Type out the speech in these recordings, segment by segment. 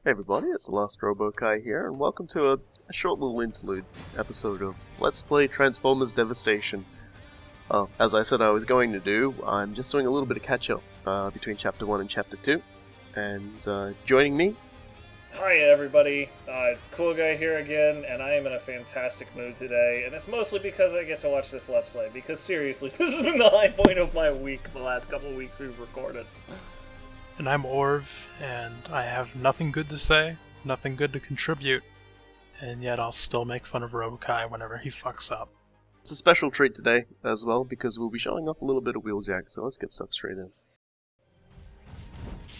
Hey everybody, it's the Last Robokai here, and welcome to a short little interlude episode of Let's Play Transformers Devastation. As I said I was going to do, I'm just doing a little bit of catch-up between Chapter 1 and Chapter 2, and joining me... Hi everybody, it's Cool Guy here again, and I am in a fantastic mood today, and it's mostly because I get to watch this Let's Play, because seriously, this has been the high point of my week the last couple of weeks we've recorded. And I'm Orv, and I have nothing good to say, nothing good to contribute, and yet I'll still make fun of Robokai whenever he fucks up. It's a special treat today, as well, because we'll be showing off a little bit of Wheeljack, so let's get stuck straight in.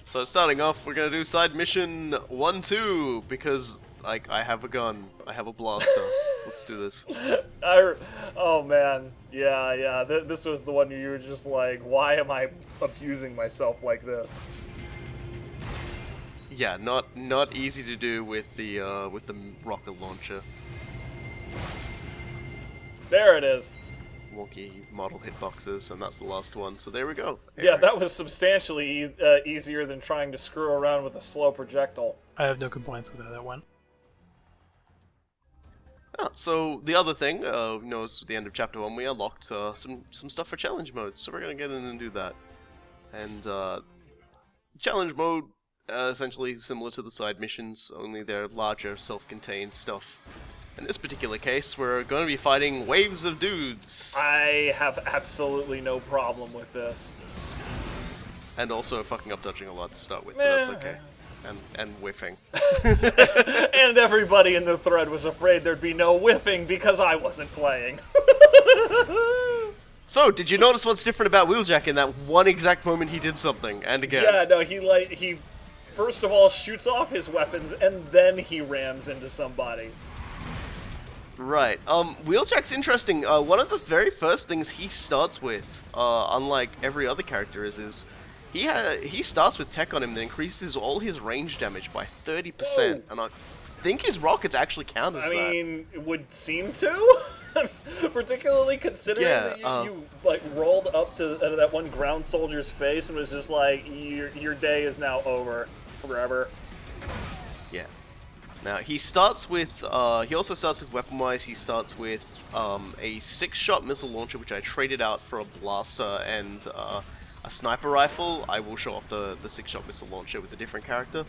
So starting off, we're gonna do side mission 1-2, because, like, I have a gun, I have a blaster. Let's do this. Oh man, yeah, this was the one you were just like, why am I abusing myself like this? Yeah, not easy to do with the rocket launcher. There it is. Wonky model hitboxes, and that's the last one. So there we go. Yeah, that was substantially easier than trying to screw around with a slow projectile. I have no complaints with how that went. So the other thing, it's the end of Chapter 1, we unlocked some stuff for challenge mode, so we're gonna get in and do that. And challenge mode, essentially similar to the side missions, only they're larger, self-contained stuff. In this particular case, we're going to be fighting waves of dudes. I have absolutely no problem with this. And also fucking up dodging a lot to start with, but that's okay. And whiffing. And everybody in the thread was afraid there'd be no whiffing because I wasn't playing. So, did you notice what's different about Wheeljack in that one exact moment he did something, and again? Yeah, no, he first of all shoots off his weapons, and then he rams into somebody. Right. Wheeljack's interesting. One of the very first things he starts with, unlike every other character, is he starts with tech on him that increases all his range damage by 30%, Whoa. and I think his rockets actually count as that. I mean, it would seem to, particularly considering that you like rolled up to that one ground soldier's face and was just like, your day is now over forever. Yeah. Now he starts with. He also starts with weapon-wise. He starts with a 6-shot missile launcher, which I traded out for a blaster and a sniper rifle. I will show off the 6-shot missile launcher with a different character.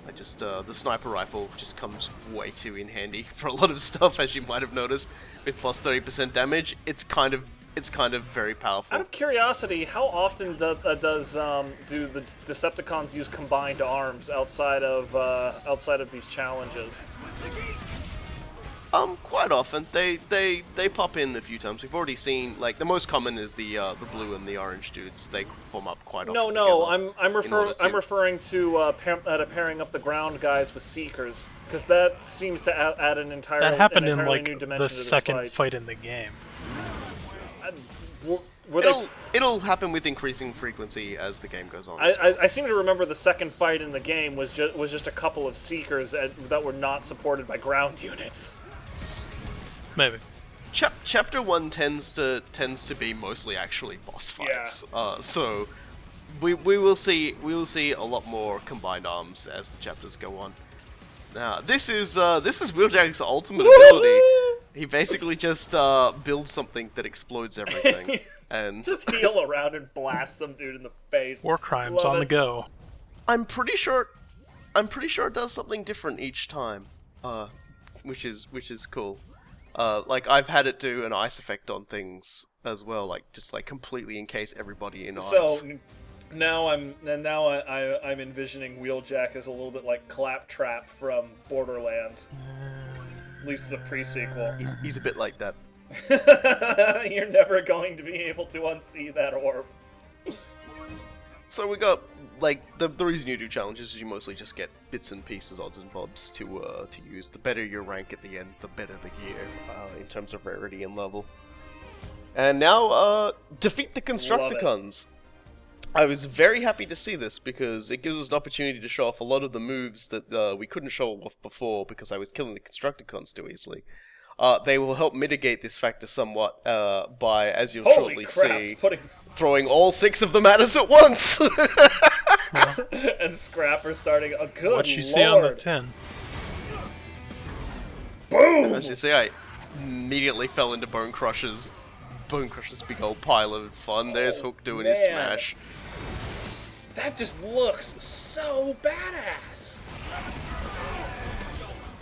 The sniper rifle just comes way too in handy for a lot of stuff, as you might have noticed, with plus 30% damage. It's kind of very powerful. Out of curiosity, how often do the Decepticons use combined arms outside of these challenges? Quite often. They pop in a few times. We've already seen, like, the most common is the blue and the orange dudes. They form up quite often. No, I'm referring to pairing up the ground guys with Seekers, because that seems to add an entirely That happened in new dimension the to this second fight in the game. It'll happen with increasing frequency as the game goes on. I seem to remember the second fight in the game was just a couple of Seekers that were not supported by ground units. Maybe. Chapter 1 tends to be mostly actually boss fights. Yeah. So we will see a lot more combined arms as the chapters go on. Now this is Wheeljack's ultimate ability. He basically just builds something that explodes everything and just heal around and blast some dude in the face. War crimes on the go. I'm pretty sure it does something different each time, which is cool. Like, I've had it do an ice effect on things as well, like just like completely encase everybody in ice. So now I'm envisioning Wheeljack as a little bit like Claptrap from Borderlands, at least the pre-sequel. He's a bit like that. You're never going to be able to unsee that orb. So we got, like, the reason you do challenges is you mostly just get bits and pieces, odds and bobs to use. The better your rank at the end, the better the gear, in terms of rarity and level. And now, defeat the Constructicons. I was very happy to see this, because it gives us an opportunity to show off a lot of the moves that we couldn't show off before, because I was killing the Constructicons too easily. They will help mitigate this factor somewhat by, as you'll shortly see, throwing all 6 of them at us at once! now. And Scrap are starting. Oh, good What you lord. see on the tin? Boom! As you see, I immediately fell into Bone Crusher's big old pile of fun. There's Hook doing his man. smash. That just looks so badass.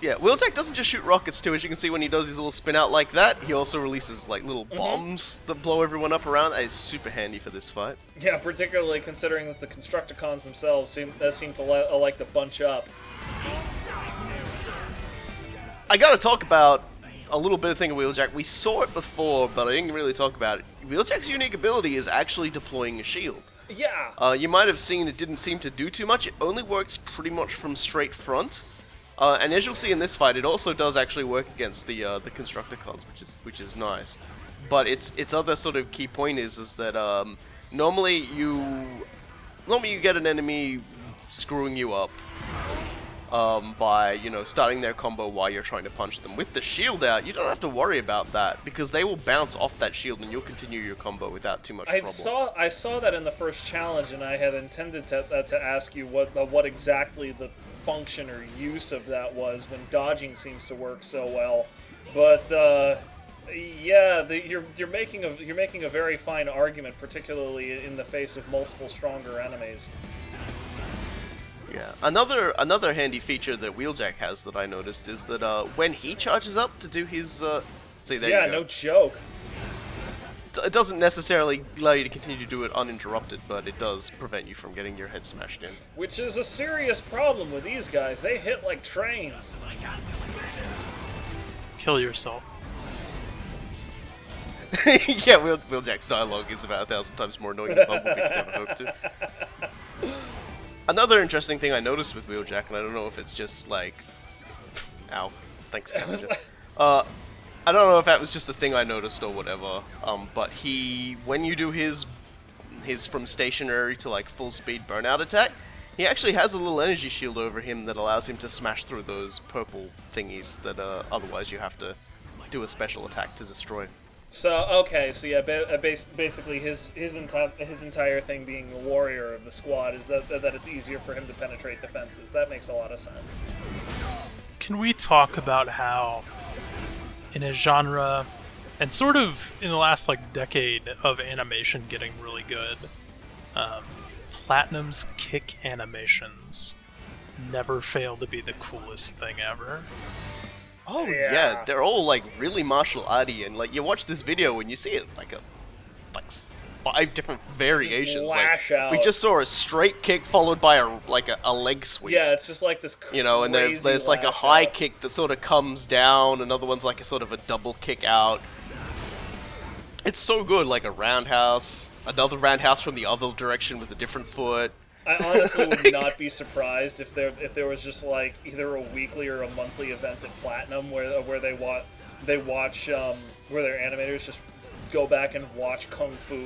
Yeah, Wheeljack doesn't just shoot rockets too, as you can see when he does his little spin out like that. He also releases like little bombs that blow everyone up around. That is super handy for this fight. Yeah, particularly considering that the Constructicons themselves seem to like to bunch up. I gotta talk about a little bit of thing of Wheeljack. We saw it before, but I didn't really talk about it. Wheeljack's unique ability is actually deploying a shield. Yeah. You might have seen it didn't seem to do too much. It only works pretty much from straight front. And as you'll see in this fight, it also does actually work against the Constructicons, which is nice. But its other sort of key point is that normally you get an enemy screwing you up by starting their combo while you're trying to punch them. With the shield out, you don't have to worry about that because they will bounce off that shield and you'll continue your combo without too much problem. I saw that in the first challenge, and I had intended to ask you what exactly the function or use of that was when dodging seems to work so well. But yeah, you're making a very fine argument, particularly in the face of multiple stronger enemies. Yeah, another handy feature that Wheeljack has that I noticed is that when he charges up to do his see there Yeah, you go. no joke. It doesn't necessarily allow you to continue to do it uninterrupted, but it does prevent you from getting your head smashed in. Which is a serious problem with these guys. They hit like trains. Kill yourself. Yeah, Wheeljack's dialogue is about 1,000 times more annoying than Bumblebee could ever hope to. Another interesting thing I noticed with Wheeljack, and I don't know if it's just like... Ow. Thanks, Captain. I don't know if that was just a thing I noticed or whatever, but when you do his from stationary to like full speed burnout attack, he actually has a little energy shield over him that allows him to smash through those purple thingies that otherwise you have to do a special attack to destroy. So okay, so yeah, basically his entire thing being the warrior of the squad is that it's easier for him to penetrate defenses. That makes a lot of sense. Can we talk about how, in a genre, and sort of in the last like decade of animation getting really good, Platinum's kick animations never fail to be the coolest thing ever. Oh yeah, they're all like really martial arty, and like you watch this video and you see it like 5 different variations. Lash Like out. we just saw a straight kick followed by a leg sweep. Yeah, it's just like this crazy And there's like a lash high out. kick that sort of comes down, another one's like a sort of a double kick out. It's so good, like a roundhouse, another roundhouse from the other direction with a different foot. I honestly would not be surprised if there was just like either a weekly or a monthly event at Platinum where they watch where their animators just go back and watch kung fu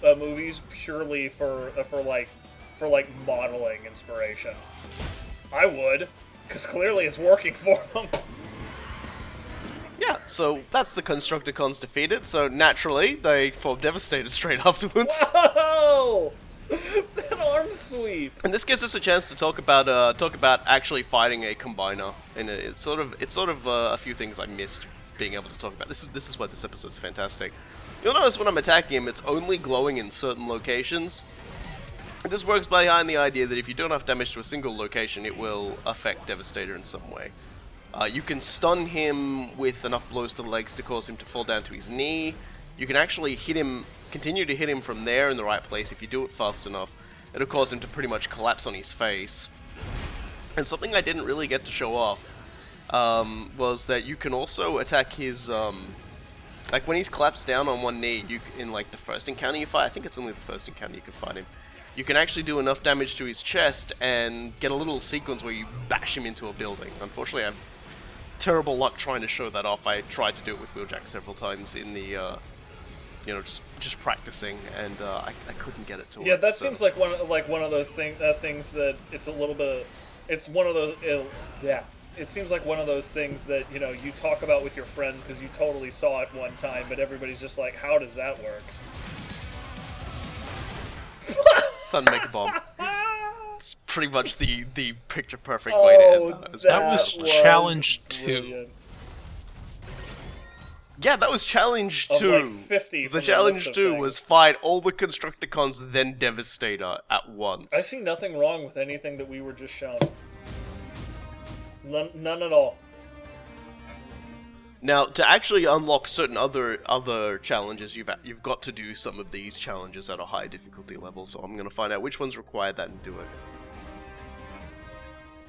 movies purely for modeling inspiration. I would, because clearly it's working for them. Yeah, so that's the Constructicons defeated, so naturally they form Devastator straight afterwards. Whoa! That arm sweep. And this gives us a chance to talk about actually fighting a combiner, and it's sort of a few things I missed being able to talk about. This is why this episode's fantastic. You'll notice when I'm attacking him, it's only glowing in certain locations. And this works behind the idea that if you do enough damage to a single location, it will affect Devastator in some way. You can stun him with enough blows to the legs to cause him to fall down to his knee. You can actually continue to hit him from there in the right place if you do it fast enough. It'll cause him to pretty much collapse on his face. And something I didn't really get to show off was that you can also attack his, like when he's collapsed down on one knee, in like the first encounter you fight, I think it's only the first encounter you can fight him, you can actually do enough damage to his chest and get a little sequence where you bash him into a building. Unfortunately, I have terrible luck trying to show that off. I tried to do it with Wheeljack several times in the, just practicing, and I couldn't get it to work. Yeah, that seems like one of those things that it's a little bit. It's one of those. It seems like one of those things that you talk about with your friends because you totally saw it one time, but everybody's just like, "How does that work?" Time to make a bomb. pretty much the picture perfect way to end that. That was challenge 2. brilliant. Yeah, that was challenge Of 2. like 50 from The the challenge looks of 2 things. was fight all the Constructicons, then Devastator at once. I see nothing wrong with anything that we were just shown. None at all. Now, to actually unlock certain other challenges, you've got to do some of these challenges at a high difficulty level. So I'm gonna find out which ones require that and do it.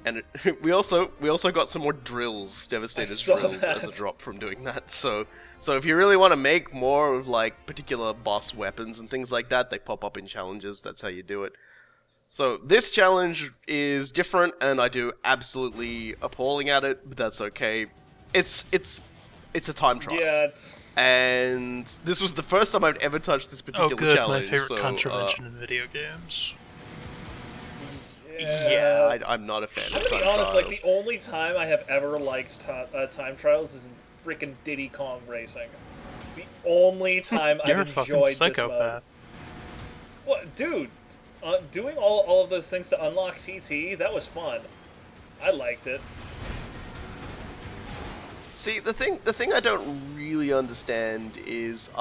And we also got some more drills, Devastator's saw drills, that. as a drop from doing that. So if you really want to make more of like particular boss weapons and things like that, they pop up in challenges. That's how you do it. So this challenge is different, and I do absolutely appalling at it, but that's okay. It's a time trial. Yeah, it's... And this was the first time I'd ever touched this particular Oh, good. challenge. My favorite so, contravention in video games. Yeah, I'm not a fan I'm of gonna time be honest, trials. like, the only time I have ever liked time trials is in freaking Diddy Kong Racing. It's the only time You're I've a fucking enjoyed this mode. psychopath. What, dude? Doing all of those things to unlock TT, that was fun. I liked it. See, the thing I don't really understand is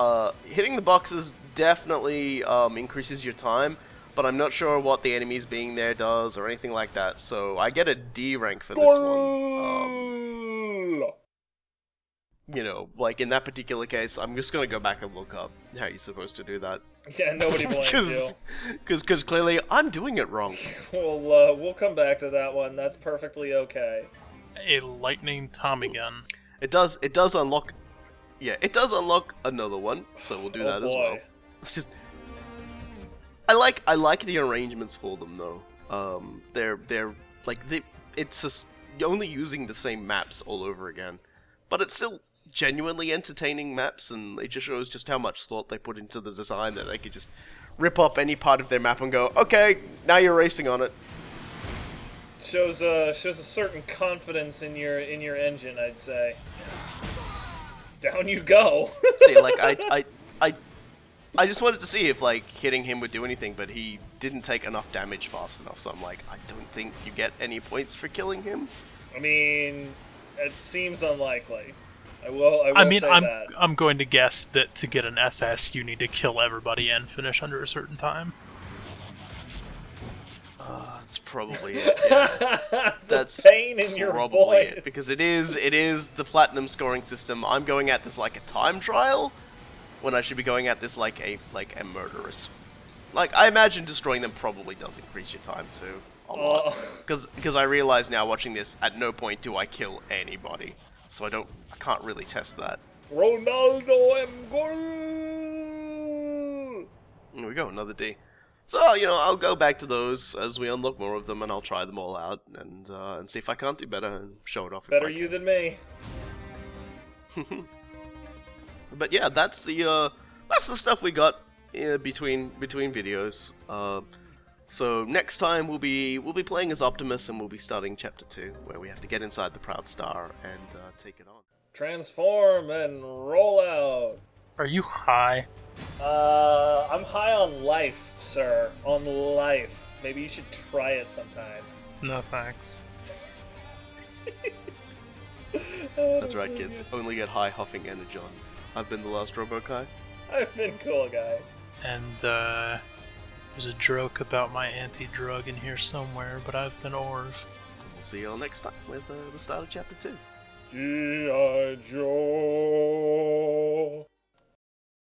hitting the boxes definitely increases your time, but I'm not sure what the enemies being there does or anything like that. So I get a D rank for this one. You know, like in that particular case, I'm just gonna go back and look up how you're supposed to do that. Yeah, nobody blames you. Because clearly I'm doing it wrong. We'll come back to that one. That's perfectly okay. A lightning Tommy gun. It does unlock. Yeah, it does unlock another one, so we'll do that as well. boy. It's just. I like the arrangements for them though. They're like it's just only using the same maps all over again, but it's still genuinely entertaining maps, and it just shows just how much thought they put into the design that they could just rip up any part of their map and go, okay, now you're racing on it. Shows a certain confidence in your engine, I'd say. Down you go. See, like I just wanted to see if like hitting him would do anything, but he didn't take enough damage fast enough. So I'm like, I don't think you get any points for killing him. I mean, it seems unlikely. I will I'm say that. I'm going to guess that to get an SS, you need to kill everybody and finish under a certain time. That's probably it. Yeah. That's pain in your probably voice. it, because it is the platinum scoring system. I'm going at this like a time trial, when I should be going at this like a murderous. Like, I imagine destroying them probably does increase your time too a lot. Because I realize now watching this, at no point do I kill anybody, so I can't really test that. Ronaldo goal. Here we go, another D. So, you know, I'll go back to those as we unlock more of them, and I'll try them all out, and see if I can't do better, and show it off if Better I you can. than me. But yeah, that's the stuff we got between videos. So next time we'll be playing as Optimus, and we'll be starting Chapter 2, where we have to get inside the Proud Star and take it on. Transform and roll out. Are you high? I'm high on life, sir. On life. Maybe you should try it sometime. No thanks. That's right, kids. Only get high huffing Energon. I've been the last Robokai. I've been cool, guys. And there's a joke about my anti-drug in here somewhere, but I've been Orv. We'll see you all next time with the start of Chapter 2. G.I.